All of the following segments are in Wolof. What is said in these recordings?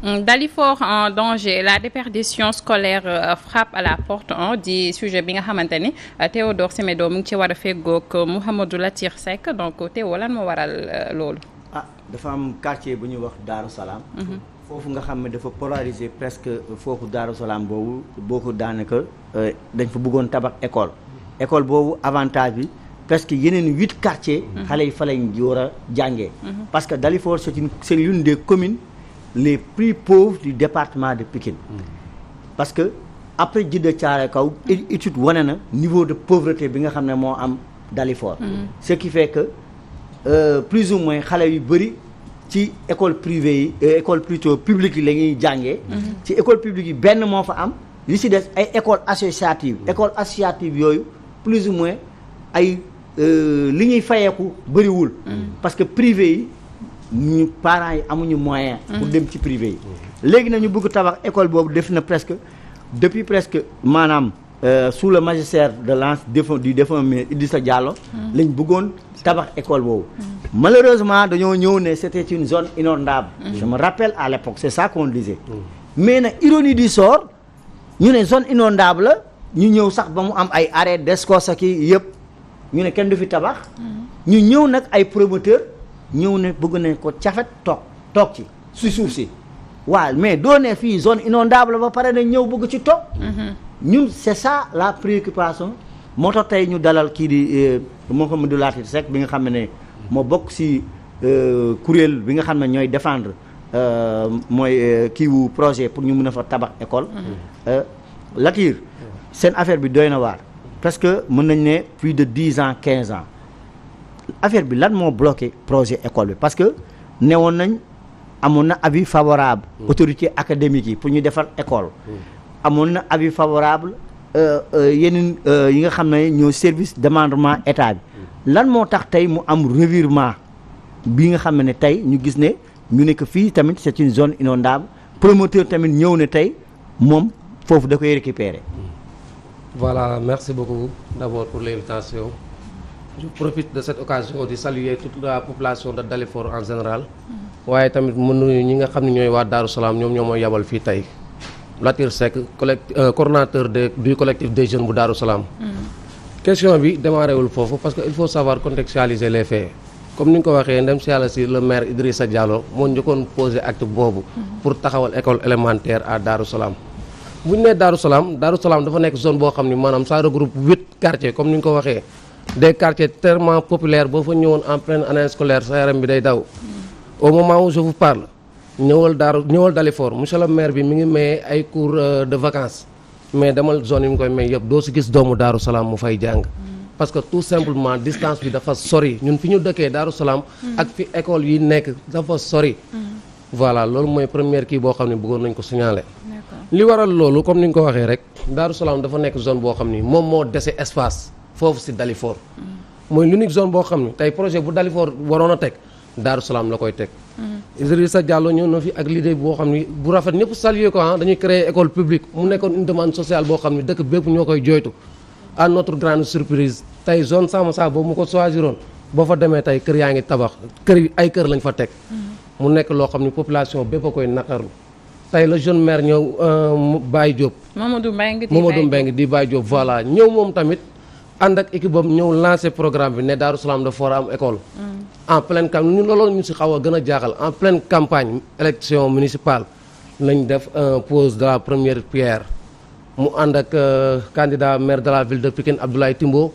Dalifort en danger, la déperdition scolaire frappe à la porte di sujet bi nga xamante ni Théodore Semedo mu ngi ci war a feggoog Mouhamadou Latir Seck donc Théo lan moo waral loolu. Dafa am quartier bu ñuy wax Daaru Salaam. foofu nga xam ne dafa polariser presque foofu Daaru Salaam boobu boo ko daanaka dañ fa bëggoon tabax école boobu avantage bi presque yeneen 8 quartiers. xale yi fa lañ war a jàngee. parce que Dalifort c'est l'une des communes les plus pauvres du département de Pikine. parce que après Djiddah Thiaroye Kaw étude wane na niveau de pauvreté bi nga xam ne moo am Dalifort. ce qui fait que plus ou moins xale yu bëri ci école privée yi école plutôt publique yi la ñuy jàngee. ci école publique yi benn moo fa am li ci des ay école associative yooyu plus ou moins ay li ñuy fayeeku bëriwul. parce que privé yi ñu parents yi amuñu moyen pour dem ci privé yi. léegi na ñu bëgg tabax école boobu def na presque depuis presque maanaam sous le magistère de du défunt ministre Idrissa Diallo. lañ bëggoon tabax école boobu. malheureusement dañoo ñëw ne c'était une zone inondable. je me rappelle à l'époque c'est ça qu'on disait. mais nag ironie du sort ñu ne zone inondable la ñu ñëw sax ba mu am ay arrêt d'escos ak yëpp ñu ne kenn du fi tabax. ñu ñëw nag ay promoteur ñëw ne bëgg nañ ko cafet toog ci suuf si. waaw mais doo ne fii zone inondable ba pare na ñëw bëgg ci toog. ñun c'est ça la préoccupation moo tax tey ñu dalal kii di Mouhamadou Latir Seck bi nga xam ne moo bokk ci kuréel bi nga xam ne ñooy défendre mooy kiiwu projet pour ñu mën a fa tabax école. Latir seen affaire bi doy na waar parce que mën nañ ne plus de 10 ans 15 ans affaire bi lan moo bloqué projet école bi parce que newoon nañ amoon na avis favorable autorité académique yi pour ñu defar école. amoon na avis favorable yeneen yi nga xam ne ñoo service demandement état bi lan moo tax tey mu am revirement bi nga xam ne tey ñu gis ne ñu nekk fii tamit c'est une zone inondable promoteur tamit ñëw ne tey moom foofu da koy récupérer. Voilà, merci beaucoup d'abord pour l'invitation. Je profite de cette occasion de saluer toute la population de Dalifort en général. waaye tamit mën nuyu ñi nga xam ne ñooy waa Daaru Salaam ñoom ñoo mooy yabal fii tey. Latir Seck coordonnateur du collectif des jeunes bu Daaru Salaam. question bi démarré wul foofu parce que il faut savoir contextualiser les faits comme ni nga ko waxee ndem si yàlla si le maire Idrissa Diallo moo njëkkoon posé acte boobu pour taxawal école élémentaire à Daaru Salaam. bu ñu nee Daaru Salaam dafa nekk zone boo xam ni maanaam ça regroupe 8 quartiers comme ni nga ko waxee des quartiers tellement populaires boo fa ñëwoon en pleine année scolaire sa yaram bi day daw. au moment où je vous parle. ñëwal Dalifort monsieur le maire bi mi ngi maye ay cours de vacances mais demal zone yi mu koy may yëpp doo si gis doomu Daaru Salaam mu fay jàng parce que tout simplement distance bi dafa sori ñun fi ñu dëkkee Daaru Salaam ak fi école yi nekk dafa sori voilà loolu mooy première kii boo xam ne bëggoon nañ ko signaler li waral loolu comme ni nga ko waxee rek Daaru Salaam dafa nekk zone boo xam ni moom moo dese espace foofu si Dalifort mooy l'unique zone boo xam ni tey projet bu Dalifort waroon a teg Daaru Salaam la koy teg Idrissa Diallo ñëw na fi ak l'idée boo xam ni bu rafet ñëpp saluer ko dañuy créer école publique mu nekkoon une demande sociale boo xam ni dëkk bépp ñoo koy jooytu à notre grande surprise tey zone Sama boobu mu ko choisiroon boo fa demee tey kër yaa ngi tabax kër lañ fa teg mu nekk loo xam ni population bépp a koy naqarlu tey la jeune maire ñëw Baye Diop Mamadou Mbengue di Baye Diop voilà ñëw moom tamit ànd ak équipe bam ñëw lancé programme bi ne Daaru Salaam dafa war a am école en pleine campagne ñun loolu ñu si xaw a gën a jaaxal en pleine campagne élection municipale lañ def pose de la première pierre mu ànd ak candidat maire de la ville de Pikine Abdoulaye Timbo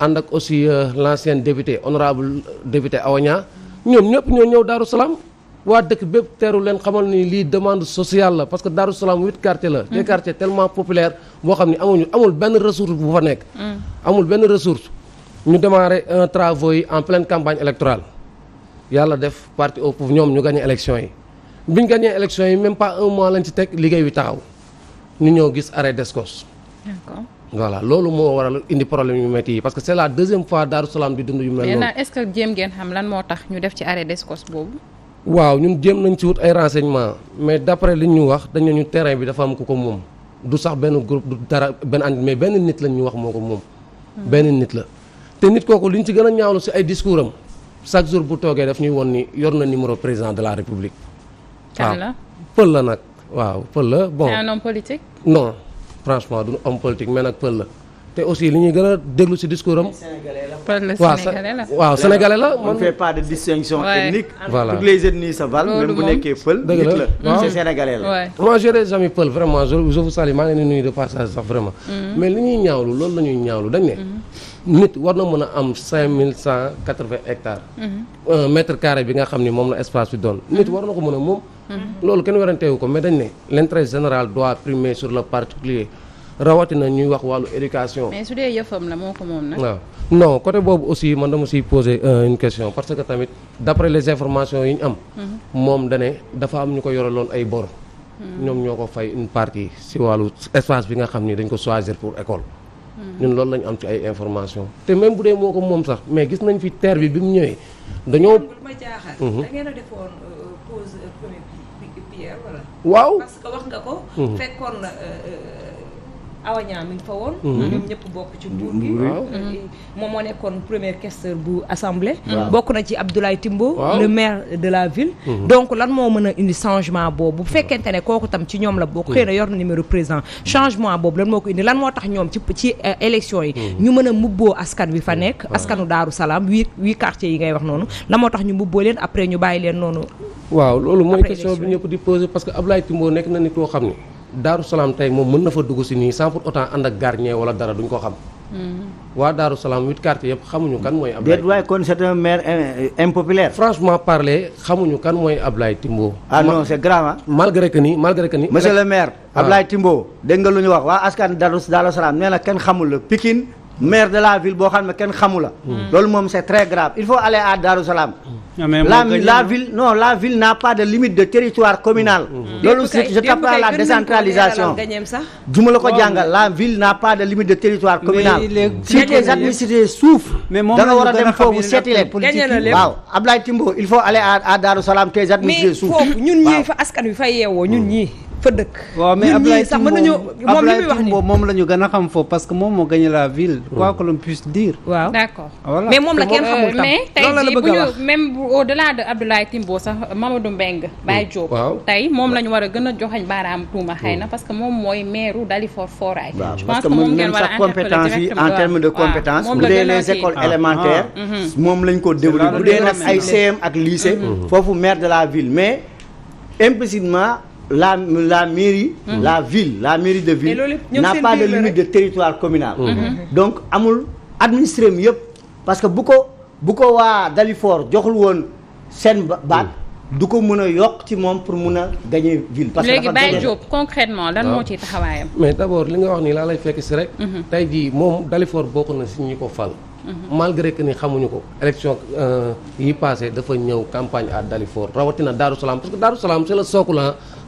ànd ak aussi l'ancien député honorable député Awaña ñoom ñëpp ñoo ñëw Daaru Salaam waa dëkk bépp teeru leen xamal ni lii demande sociale la parce que Daaru Salaam 8 quartiers la des quartiers tellement populaires boo xam ne amul benn ressource bu fa nekk amul benn ressource ñu démarré travaux yi en pleine campagne électorale yàlla def parti au pouvoir ñoom ñu gagné élection yi biñ gagné élection yi même pas un mois lañ ci teg liggéey wi taxaw ñu ñëw gis arrêt d'escos. D'accord. Voilà loolu moo waral indi problème yu métti yi parce que c'est la deuxième fois Daaru Salaam di dund yu mel noonu. est-ce que jéem ngeen xam lan moo tax ñu def ci arrêt d'escos boobu. waaw ñun jéem nañ ci wut ay renseignements mais d'après li ñu wax dañu ñu terrain bi dafa am ku ko moom du sax benn groupe du dara benn ant mais benn nit lañ ñu wax moo ko moom. benn nit la te nit kooku liñ ci gën a ñaawlu ci ay discours am chaque jour bu toogee daf ñuy won ni yor na numéro président de la république. kan la pël la nag waaw pël la bon. c'est un homme politique. non franchement du homme politique mais nag pël la te aussi li ñuy gën a déglu ci discours am. pël la sénégalais la. waaw sénégalais la. on ne fait pas de distinction ethnique. voilà toutes les ethnies se valent même bu nekkee pël. dëgg la nit c'est sénégalais la. moi j'ai des amis pël vraiment je vous salue maa ngi leen di nuyu de passage sax vraiment. mais li ñuy ñaawlu loolu la ñuy ñaawlu dañ ne. nit war na mën a am 5180 hectares. mètre carré bi nga xam ni moom la espace bi doon. nit war na ko mën a moom. loolu kenn weranteewu ko mais dañ ne l'intérêt général doit primer sur le particulier rawatina ñuy wax wàllu éducation. mais su dee yëfam la moo ko moom nag. waaw non côté boobu aussi man dama siy poser une question parce que tamit d'après les informations yi ñu am. moom dane dafa am ñu ko yoraloon ay bor. ñoom ñoo ko fay une partie si wàllu espace bi nga xam ni dañ ko choisir pour école. ñun loolu lañu am ci ay information te même bu dee moo ko moom sax mais gis nañ fi terre bi mu ñëwee dañoo. ma jaaxal. da ngeen a defoon pose première pierre wala. waaw parce que wax nga ko. fekkoon na Awaña mi ngi fa woon. ñoom ñëpp bokk ci nguur gi. moom moo nekkoon premier questeur bu assemblée. bokk na ci Abdoulaye Timbo. le maire de la ville. donc lan moo mën a indi changement boobu bu fekkente ne kooku tam ci ñoom la bokk. xëy na yor na numéro président changement boobu lan moo ko indi lan moo tax ñoom ci élection yi. ñu mën a mubboo askan wi fa nekk. askanu Daaru Salaam huit quartiers yi ngay wax noonu lan moo tax ñu mubboo leen après ñu bàyyi leen noonu. waaw loolu mooy question bi ñëpp di poser parce que Abdoulaye Timbo nekk na nit koo xam ni. Daaru Salaam tey moom mën na fa dugg si nii sans pour autant ànd ak gardien wala dara duñ ko xam. waa Daaru Salaam 8 quartiers yëpp xamuñu kan mooy. Ablaye déet waay kon c'est un maire impopulaire. franchement parler xamuñu kan mooy Ablaye Timbo. ah non c'est grave ah. malgré que ni. monsieur le maire. Ablaye Timbo dégg nga lu ñu wax waa askan Daaru Salaam nee na kenn xamul la Pikine maire de la ville boo xam ne kenn xamul la. loolu moom c'est très grave il faut aller à Daaru Salaam. la ville n'a pas de limite de territoire communal. loolu je t'appelle la décentralisation. juma la ko jàngal la ville n'a pas de limite de territoire communal. si tes administrés souffrent. da nga war a dem foofu seeti leen. waaw Ablaye Timbo il faut aller à Daaru Salaam tes administrés souffrent. mais foofu ñun ñii fa askan wi fa yeewoo ñun ñii. fa dëkk waaw mais Ablaye Timbo moom li muy wax ni moom la ñu gën a xam foofu parce que moom moo gagné la ville. quoi que l'on puisse dire. waaw d'accord voilà mais moom la kenn xamul tam mais tey jii bu ñu même au-delà de Abdoulaye Timbo sax Mamadou Mbengue Baye Diop. tey moom la ñu war a gën a joxañ baaraam tuuma xëy na parce que moom mooy maire Dalifort Foirail. je pense que moom ngeen war a compétence yi en termes de compétence. bu dee les écoles élémentaires. moom lañ ko développé bu dee nag ay CM ak lycée. foofu maire de la ville mais implicitement. La mairie, la mairie de ville n'a pas de limite de territoire communal. Donc amul administré mi yëpp parce que bu ko waa Dalifort joxul woon seen baat du ko mën a yokk ci moom pour mun a gagner ville. parce que léegi Baye Diop concrètement lan moo ciy taxawaayam. mais d'abord li nga wax nii laa lay fekk si rek. tey jii moom Dalifort bokk na si ñi ko fal. malgré que ni xamuñu ko élection yi passé dafa ñëw campagne à Dalifort rawatina Darou Salam parce que Darou Salam c'est le socle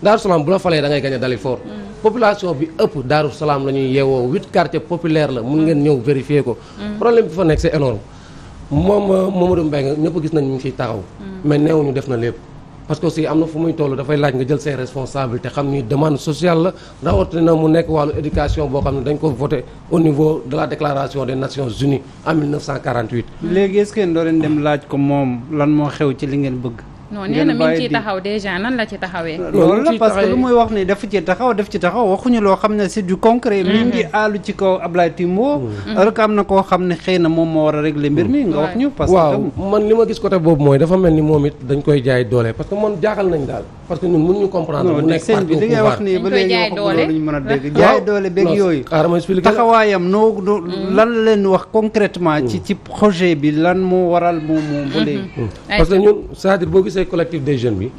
Darou Salam bu la falee da ngay gagner Dalifort. population bi ëpp Darou Salam la ñuy yeewoo 8 quartiers populaires la mun ngeen ñëw vérifier ko. problème bi fa nekk c'est énorme moom Mamadou Mbengue ñëpp gis nañ ñu ngi ciy taxaw. mais neewuñu def na lépp. parce que aussi am na fu muy toll dafay laaj nga jël ses responsabilités xam ni demande sociale la rawatina mu nekk wàllu éducation boo xam ne dañ ko voté au niveau de la déclaration des Nations Unies en 1948. léegi est-ce que doo leen dem laaj ko moom lan moo xew ci li ngeen bëgg. non nee na mi ngi ciy taxaw déjà nan la ci taxawee. loolu la parce que lu muy wax ni def ci taxaw waxuñu loo xam ne c'est du concret. mi ngi àllu ci kaw Ablaye Timbo. alors que am na koo xam ne xëy na moom moo war a régler mbir mi nga wax ñu. parce que waaw man li ma gis côté boobu mooy dafa mel ni moom it dañ koy jaay doole parce que man jaaxal nañ daal parce que ñun mënuñu comprendre. mu nekk parti au pouvoir li ngay wax nii ba léegi waxaguloo lu ñu mën a dégg. jaay doole beeg yooyu. xaaral ma expliquer taxawaayam lan leen wax concrètement ci projet bi lan moo waral moom ba léegi. parce que ñun c'est-à-dire boo gisee collectif des jeunes bi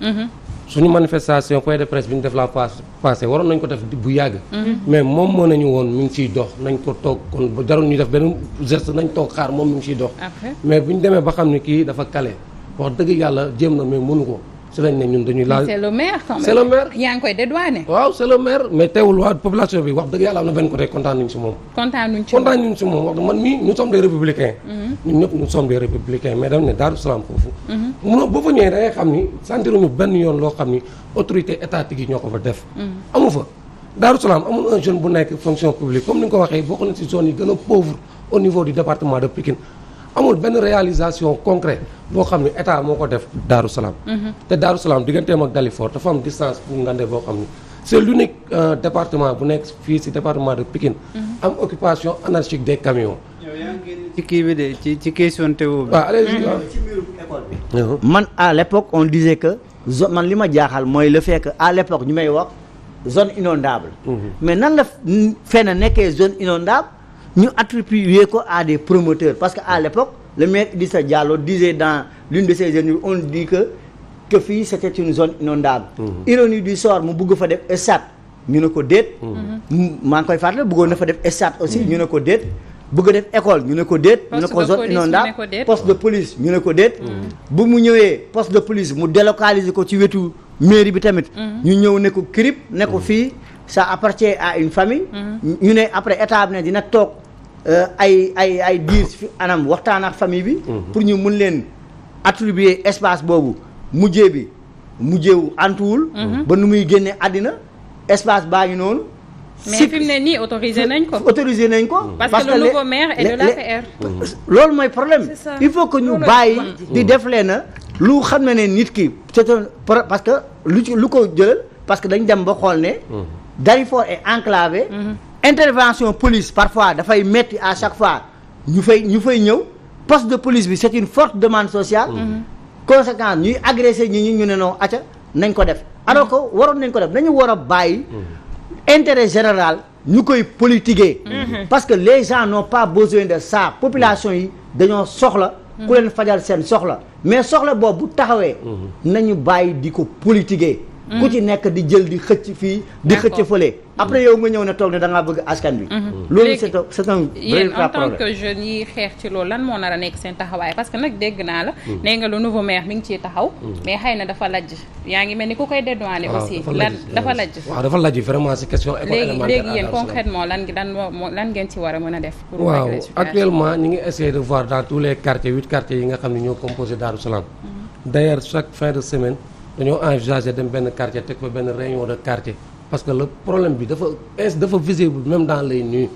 suñu manifestation point de presse bi ñu def la passé waroon nañ ko def bu yàgg mais moom moo nañu woon mi ngi ciy dox nañ ko toog kon jarul ñu def benn geste nañ toog xaar moom mi ngi ciy dox mais bu ñu demee ba xam ne kii dafa kale wax dëgg yàlla jéem na mais mënu ko si lañ ne ñun dañuy laaj c'est le maire quand même c'est le maire yaa ngi koy dédouané waaw c'est le maire mais teewul waa population bi wax dëgg yàlla am na benn côté kontaan nañ si moom wax man mii nous sommes des républicains ñun ñëpp nous sommes des républicains mais dam ne Darou Salam foofu munoo boo fa ñëwee da ngay xam ni sentiruñu benn yoon loo xam ni autorité étatique yi ñoo ko fa def amu fa Darou Salam amul un jeune bu nekk fonction publique comme ni nga ko waxee bokk na si zone yi gën a pauvre au niveau du département de Pikine amul benn réalisation concrète boo xam ne état moo ko def Darou Salam. te Darou Salam digganteem ak Dalifort dafa am distance pour ngande boo xam ne c'est l'unique département bu nekk fii ci département de Pikine am occupation anarchique des camions. ci kii bi de ci question Théo bi. waaw allez-y ci mbirum école bi. man à l'époque on disait que zone man li ma jaaxal mooy le fait que à l'époque ñu may wax zone inondable. mais nan la fenn nekkee zone inondable ñu attribuer ko à des promoteurs parce que à l'époque le maire Idrissa Diallo disait dans l'une de ses interviews on dit que fii c'était une zone inondable. Ironie du sort mu bëgg fa def stade ñu ne ko déet. maa ngi koy fàttali bëggoon na fa def stade aussi ñu ne ko déet. bëgg a def école ñu ne ko déet. ñu ne ko zone inondable poste de police ñu ne ko déet. bu mu ñëwee poste de police mu délocaliser ko ci wetu mairie bi tamit. ñu ñëw ne ko CRIP ne ko fii ça appartient à une famille. ñu ne après état bi ne dina toog ay diir fi anam waxtaan ak famille bi. pour ñu mun leen attribuer espace boobu mujjeewu antuwul. ba nu muy génne àddina espace baa ngi noonu. mais fi mu ne nii autorisé nañ ko. parce que le nouveau maire est de l'APR. loolu mooy problème. il faut que ñu bàyyi di def leen lu xam ne nit ki c'est un parce que lu ko jëlal parce que dañ dem ba xool ne. Dalifort est enclavé. intervention police parfois dafay metti à chaque fois ñu fay ñëw poste de police bi c'est une forte demande sociale. conséquence ñuy agressé ñi ñu ne non acca nañ ko def alors que waroon nañ ko def dañu war a bàyyi. intérêt général ñu koy politiquer. parce que les gens n'ont pas besoin de ça population yi dañoo soxla ku leen fajal seen soxla mais soxla boobu bu taxawee nañu bàyyi di ko politiquer. ku ci nekk di jël di xëcc fii di xëcc fële après yow nga ñëw ne toog ne da ngaa bëgg askan bi loolu c'est un vrai problème. En tant que jeunes yi xeex ci loolu lan moo nar a nekk seen taxawaay parce que nag dégg naa la nee nga le nouveau maire mi ngi ciy taxaw mais xëy na dafa lajj yaa ngi mel ni ku koy dédouaner aussi dafa lajj waaw dafa lajj vraiment c'est question école élémentaire léegi yéen concrètement lan ngeen ci war a mën a def pour waaw actuellement ñu ngi essayer de voir dans tous les quartiers 8 quartiers yi nga xam ne ñoo composé Darou Salam d'ailleurs chaque fin de semaine dañoo envisager dem benn quartier teg fa benn réunion de quartier parce que le problème bi dafa visible même dans les nuits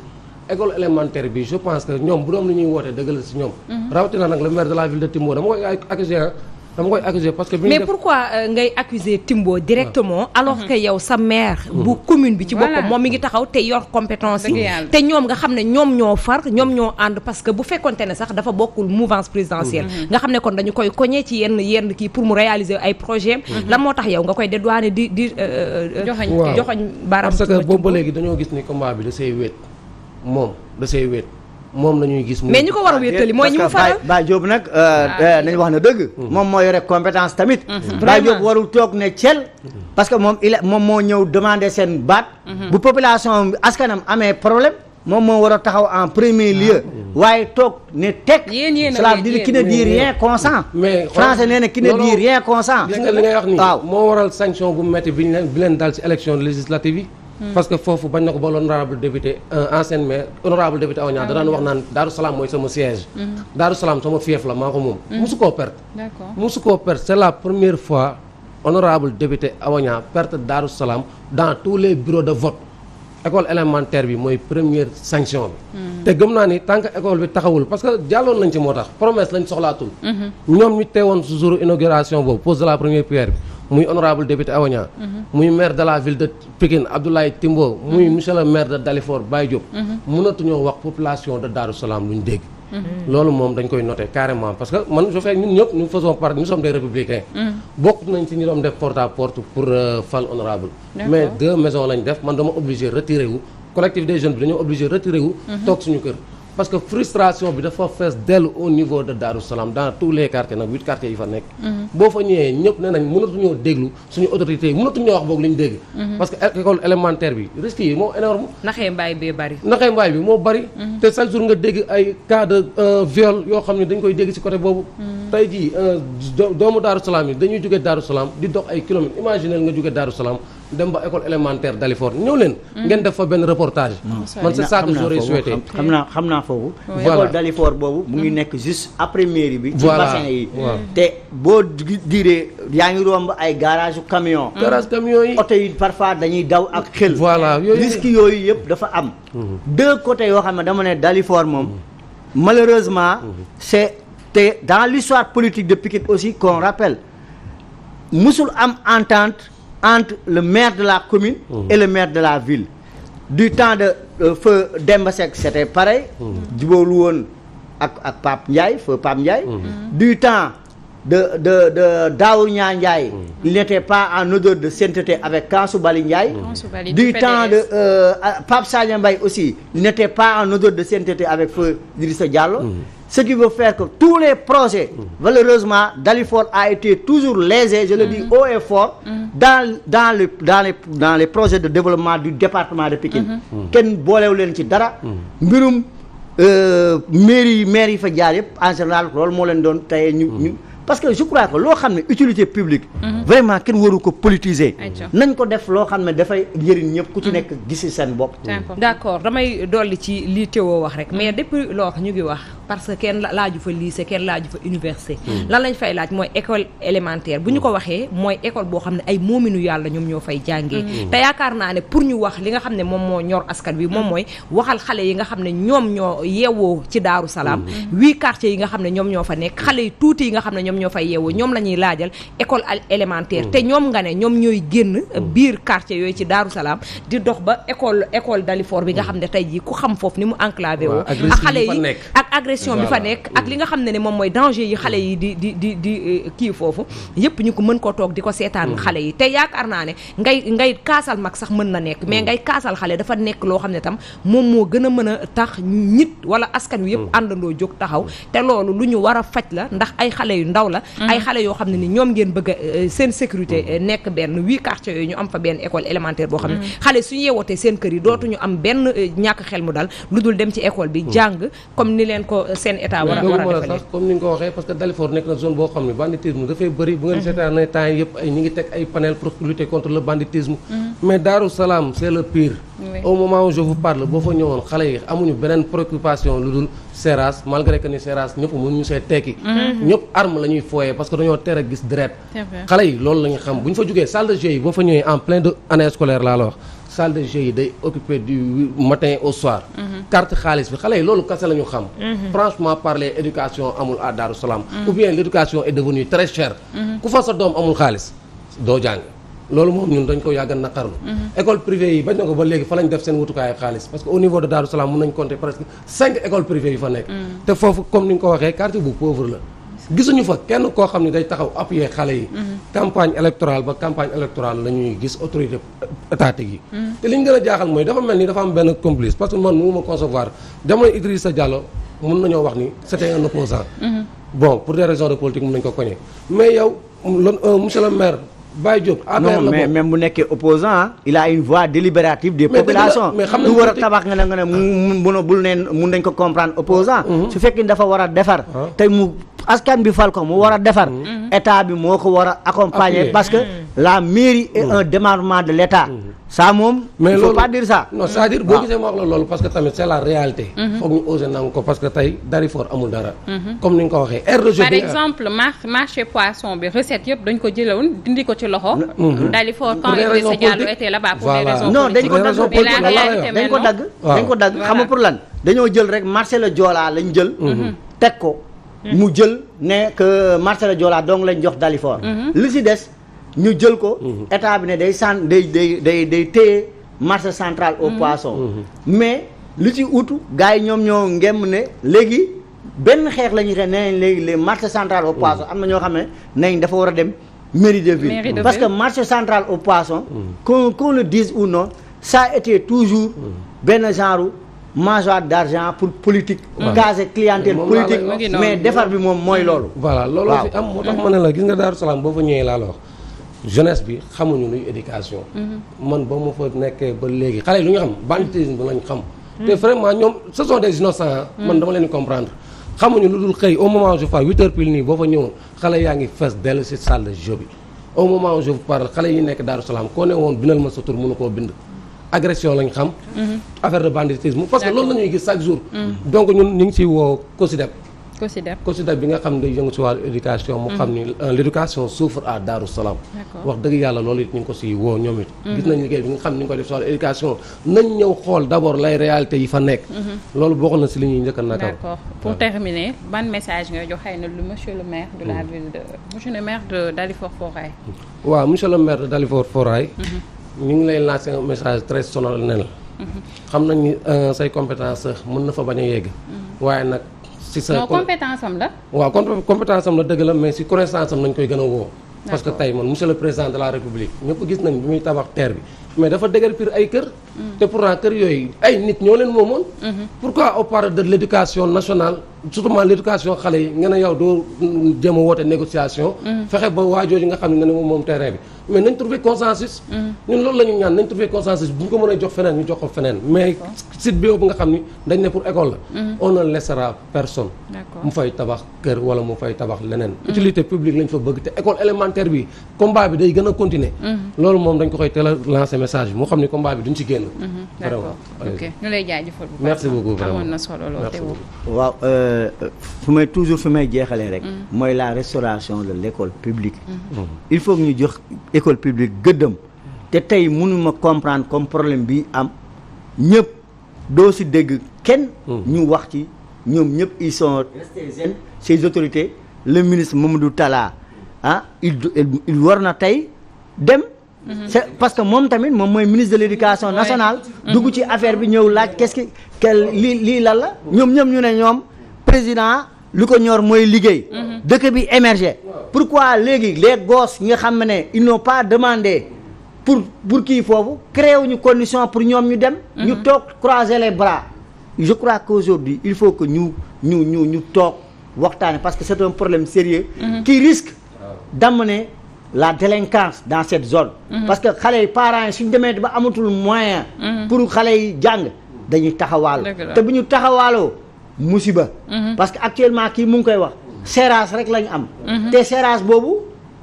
école élémentaire bi je pense que ñoom bu doon lu ñuy woote dëgg la si ñoom. rawatina nag le maire de la ville de Timbo dama koy accuser parce que. mais pourquoi ngay accuser Timbo directement. alors que yow sa maire. bu commune bi ci boppam moom mi ngi taxaw te yor compétence yi. te ñoom nga xam ne ñoom ñoo far ñoom ñoo ànd parce que bu fekkonte ne sax dafa bokkul mouvance présidentielle. nga xam ne kon dañu koy koñee ci yenn kii pour mu réaliser ay projet lan moo tax yow nga koy dédouaner di. joxoñ baaraam parce que boobu ba léegi dañoo gis ni combat bi da see wéet moom la ñuy gis. mais ñi ko war a wéetali mooy ñi mu faral Ba Diop nag nañu wax na dëgg. moom moo yore compétence tamit. Ba Diop warul toog ne cel parce que moom moo ñëw demander seen baat. bu population askanam amee problème moom moo war a taxaw en premier lieu. waaye toog ne teg. cela veut dire qui ne dit rien consent. mais français nee na qui ne dit rien consent. gis nga li ngay wax nii moo waral sanction bu métti bi leen dal ci élection législative yi. parce que foofu bañ na ko ba l'honorable député ancien maire honorable député Awa Niang da daan wax naan Darou Salam mooy sama siège. Darou Salam sama fief la maa ko moom. musu koo perte. d'accord musu koo perte c'est la première fois honorable député Awa Niang perte Darou Salam dans tous les bureaux de vote. école élémentaire bi mooy première sanction bi. te gëm naa ni tant que école bi taxawul parce que jàlloon nañ ci moo tax promesse lañ soxlaatul. ñoom ñu teewoon su jour inauguration boobu pose de la première pierre bi. muy honorable député Awa Niang muy maire de la ville de Pikine Abdoulaye Timbo muy monsieur le maire de Dalifort Baye Diop mënatuñoo wax population de Darou Salam lu ñu dégg loolu moom dañ koy noter carrément parce que man je fais ñun ñëpp nous faisons partie nous sommes des républicains bokk nañ ci ñu doon def porte à porte pour fal honorable mais 2 maisons lañ def man dama obligé retiré wu collectif des jeunes bi dañoo obligé retiré wu toog suñu kër parce que frustration bi dafa fees dell au niveau de Darou Salam dans tous les quartiers nag 8 quartiers yi fa nekk. boo fa ñëwee ñëpp nee nañ mënatuñoo déglu suñu autorités yi mënatuñoo wax boog li ñu dégg. parce que école élémentaire bi risques yi moo énorme. naxee mbaay bi moo bari. te chaque jour nga dégg ay cas de viol yoo xam ne dañ koy dégg ci côté boobu. tey jii doomu Darou Salam yi dañuy jóge Darou Salam di dox ay kilomètres imaginer nga jóge Darou Salam dem ba école élémentaire Dalifort ñëw leen. ngeen def fa benn reportage. man c'est ça que j'aurais souhaité. xam naa foofu. école Dalifort boobu mu ngi nekk juste après mairie bi. ci bassin yi. te boo diiree yaa ngi romb ay garage camion. yi oto yi parfois dañuy daw ak xel. voilà risque yooyu yëpp dafa am. 2 côtés yoo xam ne dama ne Dalifort moom. malheureusement c'est dans l'histoire politique de Pikine aussi qu'on rappelle musul am entente entre le maire de la commune et le maire de la ville. Du temps de feu Demba Seck c'était pareil. jubóolu woon ak Pape Ndiaye feu Pape Ndiaye. Du temps de Daour Ndiaye. il n'était pas en odeur de sainteté avec Kansou Bali Ndiaye. Du temps de Pape Sagna Mbaye aussi il n'était pas en odeur de sainteté avec feu Idrissa Diallo. Ce qui veut faire que tous les projets, malheureusement, Dalifort a été toujours lésé, je le dis haut et fort, dans les projets de développement du département de Pikine. kenn boolewu leen ci dara. mbirum mairie yi fa jaar yëpp en général loolu moo leen doon tey ñu parce que je crois que loo xam ne utilité publique. vraiment kenn waru ko politiser. nañ ko def loo xam ne dafay njëriñ ñëpp ku ci nekk gisi seen bopp. d'accord damay dolli ci lii Théo wax rek mais depuis loo ñu ngi wax parce que kenn laaju fa lycée kenn laaju fa université. lan lañ fay laaj mooy école élémentaire bu ñu ko waxee mooy école boo xam ne ay moominu yàlla ñoom ñoo fay jàngee. te yaakaar naa ne pour ñu wax li nga xam ne moom moo ñor askan bi moom mooy waxal xale yi nga xam ne ñoom ñoo yeewoo ci Daaru Salaam. 8 quartiers yi nga xam ne ñoom ñoo fa nekk xale yi tuuti yi nga xam ne ñoo fay yeewoo ñoom la ñuy laajal école élémentaire te ñoom nga ne ñoom ñooy génn biir quartier yooyu ci Daaru Salaam di dox ba école Dalifort bi nga xam ne tey jii ku xam foofu ni mu enclavé woo ak xale yi ak agression bi fa nekk ak li nga xam ne moom mooy danger yi xale yi di kii foofu yépp ñu ko mën koo toog di ko seetaan xale yi te yaakaar naa ne ngay kaasal mag sax mën na nekk mais ngay kaasal xale dafa nekk loo xam ne tam moom moo gën a mën a tax nit wala askan wi yépp àndandoo jóg taxaw te loolu lu ñu war a faj la ndax ay xale yu ndaw la ay xale yoo xam ne ni ñoom ngeen bëgg a seen sécurité nekk benn 8 quartiers yooyu ñu am fa benn école élémentaire boo xam ne xale suñu yeewootee seen kër yi dootuñu am benn ñàkk xel mu dal lu dul dem ci école bi jàng comme ni leen ko seen état war a defalee sax comme ni nga ko waxee parce que Dalifort nekk na zone boo xam ne banditisme dafay bëri bu ngeen seetaan ne temps yëpp ay ñi ngi teg ay panel pour lutter contre le banditisme mais Darou Salam c'est le pire au moment où je vous parle boo fa ñëwoon xale yi amuñu beneen préoccupation lu dul Seras malgré que ni Seras ñëpp mënuñu see tekki ñëpp arme la ñuy fooyee parce que dañoo tere gis deret xale yi loolu la ñu xam bu ñu fa jógee salle de jeu yi boo fa ñëwee en plein de année scolaire laa la wax salle de jeu yi day occupé du matin au soir carte xaalis bi xale yi loolu kese la ñu xam franchement parler éducation amul à Darou Salam ou bien l'éducation est devenue très chère ku fa sa doom amul xaalis doo jàng loolu moom ñun dañ ko yàgg naqarlu école privée yi bañ na ko ba léegi fa lañ def seen wutukaayu xaalis parce que au niveau de Darou Salam mën nañ compter presque 5 écoles privées yu fa nekk te foofu comme ni nga ko waxee quartier bu pauvre la gisuñu fa kenn koo xam ne day taxaw appuyer xale yi campagne électorale ba campagne électorale la ñuy gis autorité étatique yi te li ñu gën a jaaxal mooy dafa mel ni dafa am benn complice parce que man mënuma concevoir jamono Idrissa Diallo mën nañoo wax ni c'était un opposant bon pour des raisons de politique mën nañu ko cogner mais yow monsieur le maire Baye Diop non mais même bu nekkee opposant il a une voix délibérative des populations lu war a tabax nga ne mun bul neen mun nañ ko comprendre opposant su fekkee dafa war a defar tey mu askan bi fal ko mu war a defar état bi moo ko war a accompagner parce que la mairie est un démembrement de l'état ça moom mais il faut pas dire ça non c'est-à-dire boo gisee ma wax la loolu parce que tamit c'est la réalité foog ñu oser nangu ko parce que tey Dalifort amul dara comme ni nga ko waxee aire de jeu par exemple marché poisson bi recette yëpp dañ ko jëlewoon dindi ko ci loxo Dalifort quand Idrissa Diallo était là-bas pour des raisons non dañ ko dagg xam nga pour lan dañoo jël rek marché la Joola lañ jël teg ko mu jël ne que marché la Joola donc lañ jox Dalifort li si des ñu jël ko état bi ne day téye marché central au poisson mais li ci utu gars yi ñoom ñoo ngemm ne léegi benn xeex la ñuy xeex nee nañ léegi les marché central au poisson am na ñoo xam ne nañ dafa war a dem mairie de ville parce que marché central au poisson qu'on le dise ou non ça a été toujours benn genre mangeoire d'argent pour politique caser clientèle politique mais defar bi moom mooy loolu voilà loolu fi am moo tax ma ne la gis nga Darou Salam boo fa ñëwee laa la wax jeunesse bi xamuñu luy éducation man ba ma fa nekkee ba léegi xale yi lu ñu xam banditisme bi lañ xam te vraiment ñoom ce sont des innocents man dama leen di comprendre xamuñu lu dul xëy au moment où je parle 8h pile nii boo fa ñëwoon xale yaa ngi fees dellu ci salle de jeu bi au moment où je parle xale yi nekk Darou Salam koo ne woon bindal ma sa tur mënu koo bind agression lañ xam affaire de banditisme parce que loolu la ñuy gis chaque jour donc ñun ñu ngi ciy woo COSYDEP COSYDEP bi nga xam ne day yëngu si wàllu éducation mu xam ni l'éducation souffre à Darou Salam wax dëgg yàlla loolu it ñu ngi ko si woo ñoom it gis nañ liggéey bi nga xam ne ñu ngi ko def si wàllu éducation nañ ñëw xool d'abord lay réalité yi fa nekk loolu bokk na si li ñuy njëkk a nakam. D'accord. Pour terminer ban message nga jox xëy na lu monsieur le maire de la ville de Dalifort Foirail. waaw monsieur le maire de Dalifort Foirail ñu ngi lay lancer un message très solennel xam nañ ni say compétence mën na fa bañ a yegg waaye nag si sa non compétence am la. waaw compétence am la dëgg la mais si connaissance am nañ koy gën a woo parce que tey man monsieur le président de la république ñëpp gis nañ bi muy tabax terre bi mais dafa déguerpir ay kër te pourtant kër yooyu ay nit ñoo leen moomoon pourquoi on parle de l'éducation nationale surtout l'éducation xale yi nga ne yow doo jéem a woote négociation fexe ba waajooju nga xam ne moom terrain bi mais nañ trouver consensus ñun loolu la ñu ñaan nañ trouver consensus bu ñu ko mën a jox feneen ñu jox ko feneen mais site bi nga xam ni dañ ne pour école la on ne laissera personne mu fay tabax kër wala mu fay tabax leneen utilité publique lañ fa bëgg te école élémentaire bi combat bi day gën a continuer loolu moom dañ ko koy teel a lancer message bi moo xam ni combat bi duñ ci génn d'accord ok ñu lay jaajëfal bu baax. merci beaucoup vraiment amoon na solo lool te waaw fi may jeexalee rek mooy la restauration de l'école publique il faut que ñu jox école publique gëddëm te tey mënuma comprendre comme problème bi am ñëpp doo si dégg kenn ñu wax ci ñoom ñëpp ils sont restés zen ces autorités le ministre Mamadou Talla il war na tey dem c'est parce que moom tamit moom mooy ministre de l'éducation nationale dugg ci affaire bi ñëw laaj qu'est-ce que lii lan la ñoom ñu ne ñoom président lu ko ñor mooy liggéey dëkk bi émerger pourquoi léegi les gosses yi nga xam ne ils n'ont pas demandé pour kii foofu créé wuñu condition pour ñoom ñu dem ñu toog croiser les bras je crois qu'aujourd'hui il faut que ñu toog waxtaane parce que c'est un problème sérieux qui risque d'amener la délinquance dans cette zone parce que xale yi parents yi suñ demee ba amatul moyen pour xale yi jàng dañuy taxawaalu te bu ñu taxawaaloo musiba parce que actuellement kii mu ngi koy wax serrage rek lañu am te serrage boobu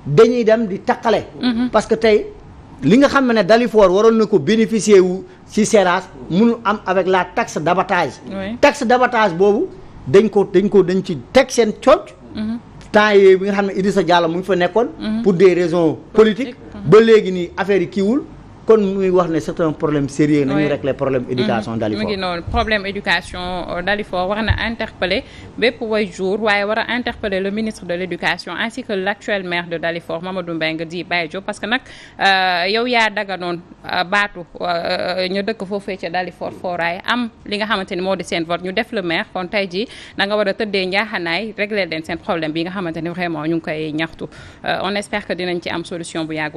dañuy dem di taqale parce que tey li nga xam ne Dalifort waroon na ko bénéficier wu ci serrage mënu am avec la taxe d'abattage taxe d'abattage boobu dañ ci teg seen cooc temps yooyu bi nga xam ne Idrissa Diallo mu ngi fa nekkoon pour des raisons politiques ba léegi nii affaire yi kiiwul kon muy wax ne c'est un problème sérieux nañu régler problème éducation Dalifort mu ngi noonu problème éducation Dalifort war na interpeller bépp waajur waaye war a interpeller le ministre de l'éducation ainsi que l'actuel maire de Dalifort Mamadou Mbengue di Baye Diop parce que nag yow yaa daganoon baatu ñu dëkk foofee ca Dalifort Foirail am li nga xamante ni moo di seen vote ñu def le maire kon tey jii da nga war a tëddee njaaxanaay régler leen seen problème bi nga xamante ni vraiment ñu ngi koy ñaxtu on espère que dinañ ci am solution bu yàggul